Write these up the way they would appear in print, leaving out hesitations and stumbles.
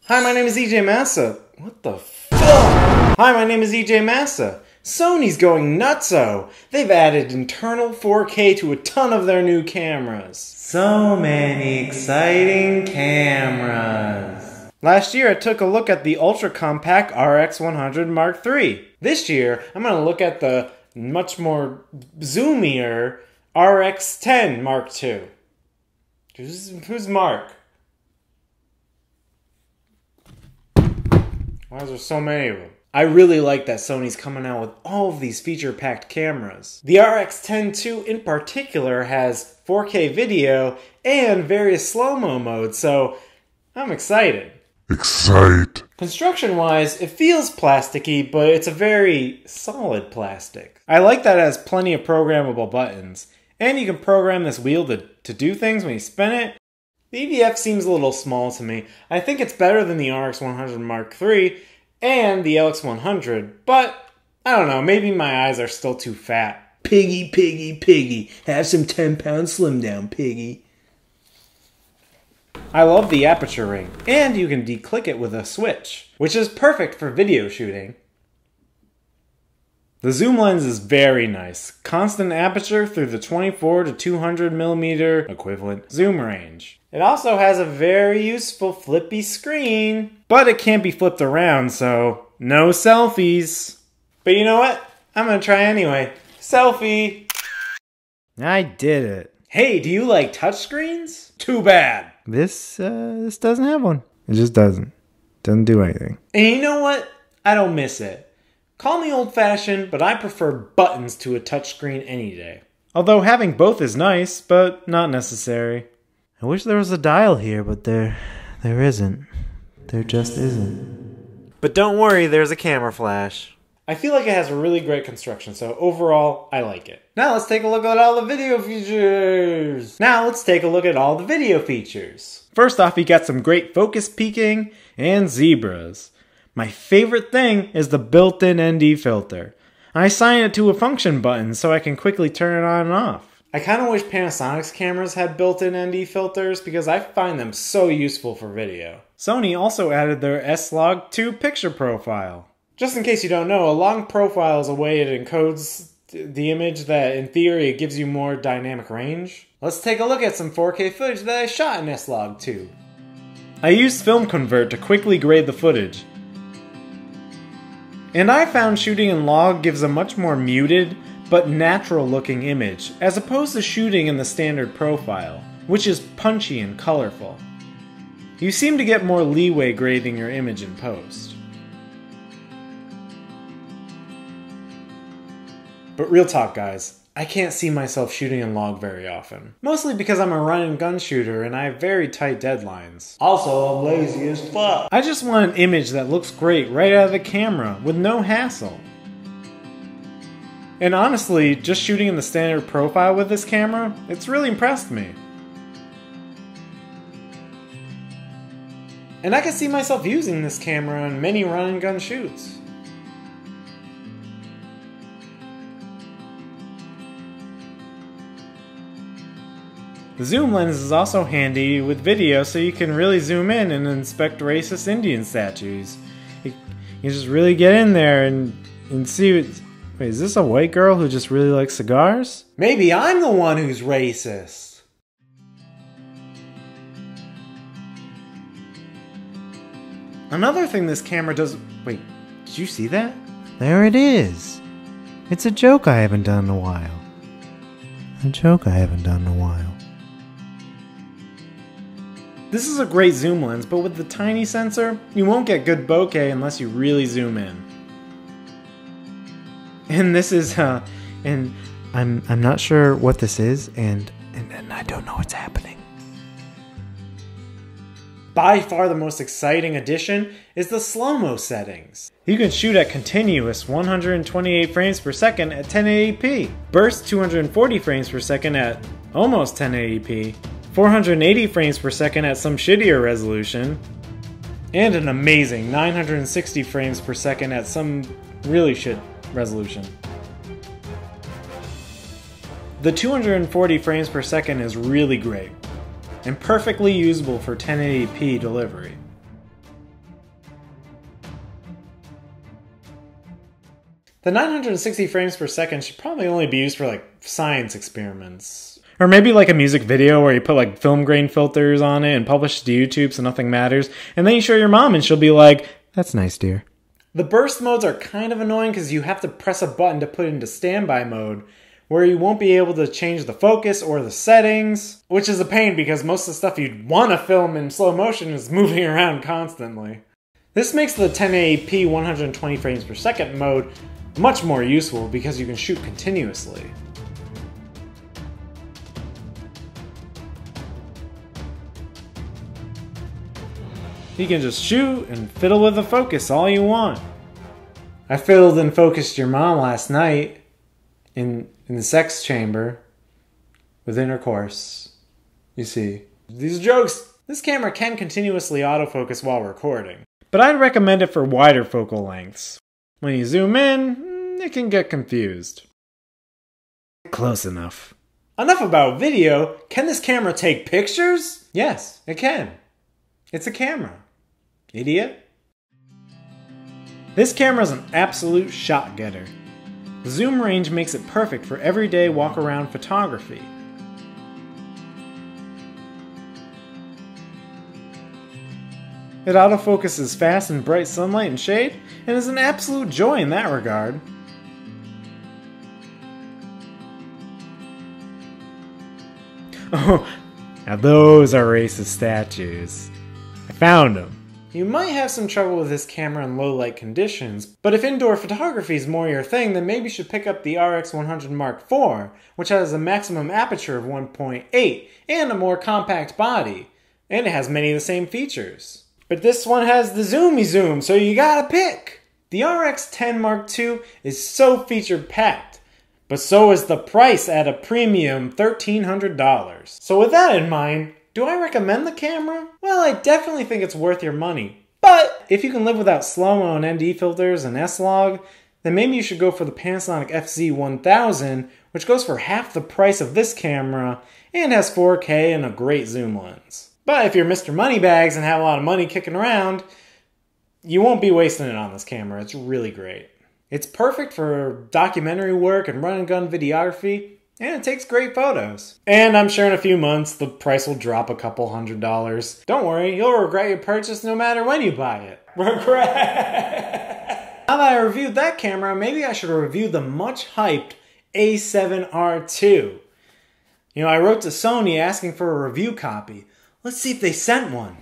Hi, my name is Massa. What the fuck? Hi, my name is Massa. Sony's going nutso. They've added internal 4K to a ton of their new cameras. So many exciting cameras. Last year I took a look at the ultra-compact RX10II Mark III. This year I'm going to look at the much more zoomier RX10 Mark II. Who's Mark? Why is there so many of them? I really like that Sony's coming out with all of these feature-packed cameras. The RX10II in particular has 4K video and various slow-mo modes, so I'm excited. Construction-wise, it feels plasticky, but it's a very solid plastic. I like that it has plenty of programmable buttons, and you can program this wheel to do things when you spin it. The EDF seems a little small to me. I think it's better than the RX1000 Mark III and the LX100, but I don't know, maybe my eyes are still too fat. Piggy, piggy, piggy. Have some 10-pound slim down, piggy. I love the aperture ring, and you can declick it with a switch, which is perfect for video shooting. The zoom lens is very nice. Constant aperture through the 24 to 200mm equivalent zoom range. It also has a very useful flippy screen, but it can't be flipped around, so no selfies. But you know what? I'm gonna try anyway. Selfie! I did it. Hey, do you like touchscreens? Too bad. This doesn't have one. It just doesn't. Doesn't do anything. And you know what? I don't miss it. Call me old-fashioned, but I prefer buttons to a touchscreen any day. Although having both is nice, but not necessary. I wish there was a dial here, but there isn't. There just isn't. But don't worry, there's a camera flash. I feel like it has a really great construction, so overall, I like it. Now let's take a look at all the video features. First off, you got some great focus peaking and zebras. My favorite thing is the built-in ND filter. I assign it to a function button so I can quickly turn it on and off. I kind of wish Panasonic's cameras had built-in ND filters because I find them so useful for video. Sony also added their S-Log2 picture profile. Just in case you don't know, a long profile is a way it encodes the image that, in theory, it gives you more dynamic range. Let's take a look at some 4K footage that I shot in S-Log2. I used Film Convert to quickly grade the footage. And I found shooting in log gives a much more muted, but natural looking image, as opposed to shooting in the standard profile, which is punchy and colorful. You seem to get more leeway grading your image in post. But real talk guys, I can't see myself shooting in log very often. Mostly because I'm a run and gun shooter and I have very tight deadlines. Also, I'm lazy as fuck. I just want an image that looks great right out of the camera, with no hassle. And honestly, just shooting in the standard profile with this camera, it's really impressed me. And I can see myself using this camera in many run and gun shoots. The zoom lens is also handy with video so you can really zoom in and inspect racist Indian statues. You just really get in there and see what... Wait, is this a white girl who just really likes cigars? Maybe I'm the one who's racist. Another thing this camera does... Wait, did you see that? There it is. It's a joke I haven't done in a while. This is a great zoom lens, but with the tiny sensor, you won't get good bokeh unless you really zoom in. And this is, and I'm not sure what this is, and I don't know what's happening. By far the most exciting addition is the slow-mo settings. You can shoot at continuous 128 frames per second at 1080p, burst 240 frames per second at almost 1080p, 480 frames per second at some shittier resolution, and an amazing 960 frames per second at some really shit resolution. The 240 frames per second is really great, and perfectly usable for 1080p delivery. The 960 frames per second should probably only be used for like science experiments. Or maybe like a music video where you put like film grain filters on it and publish it to YouTube so nothing matters, and then you show your mom and she'll be like, "That's nice, dear." The burst modes are kind of annoying because you have to press a button to put it into standby mode, where you won't be able to change the focus or the settings, which is a pain because most of the stuff you'd want to film in slow motion is moving around constantly. This makes the 1080p 120 frames per second mode much more useful because you can shoot continuously. You can just shoot and fiddle with the focus all you want. I fiddled and focused your mom last night in the sex chamber with intercourse. You see. These are jokes. This camera can continuously autofocus while recording, but I'd recommend it for wider focal lengths. When you zoom in, it can get confused. Close enough. Enough about video. Can this camera take pictures? Yes, it can. It's a camera. Idiot. This camera is an absolute shot getter. The zoom range makes it perfect for everyday walk-around photography. It autofocuses fast in bright sunlight and shade, and is an absolute joy in that regard. Oh, now those are racist statues. I found them. You might have some trouble with this camera in low light conditions, but if indoor photography is more your thing, then maybe you should pick up the RX100 Mark IV, which has a maximum aperture of 1.8 and a more compact body, and it has many of the same features. But this one has the zoomy zoom, so you gotta pick! The RX10 Mark II is so feature-packed, but so is the price at a premium $1,300. So with that in mind, do I recommend the camera? Well, I definitely think it's worth your money. But if you can live without slow-mo and ND filters and S-Log, then maybe you should go for the Panasonic FZ1000, which goes for half the price of this camera and has 4K and a great zoom lens. But if you're Mr. Moneybags and have a lot of money kicking around, you won't be wasting it on this camera. It's really great. It's perfect for documentary work and run-and-gun videography, and it takes great photos. And I'm sure in a few months, the price will drop a couple $100. Don't worry, you'll regret your purchase no matter when you buy it. Regret! Now that I reviewed that camera, maybe I should review the much-hyped A7R II. You know, I wrote to Sony asking for a review copy. Let's see if they sent one.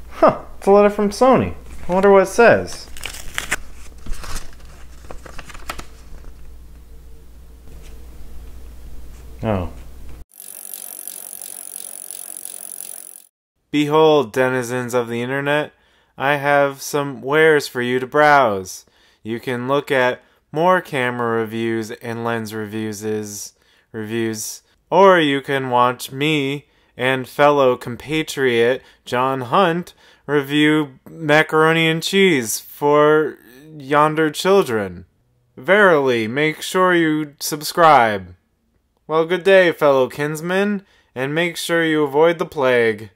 Huh, it's a letter from Sony. I wonder what it says. Oh. Behold, denizens of the internet, I have some wares for you to browse. You can look at more camera reviews and lens reviews, or you can watch me and fellow compatriot John Hunt review macaroni and cheese for yonder children. Verily, make sure you subscribe. Well, good day, fellow kinsmen, and make sure you avoid the plague.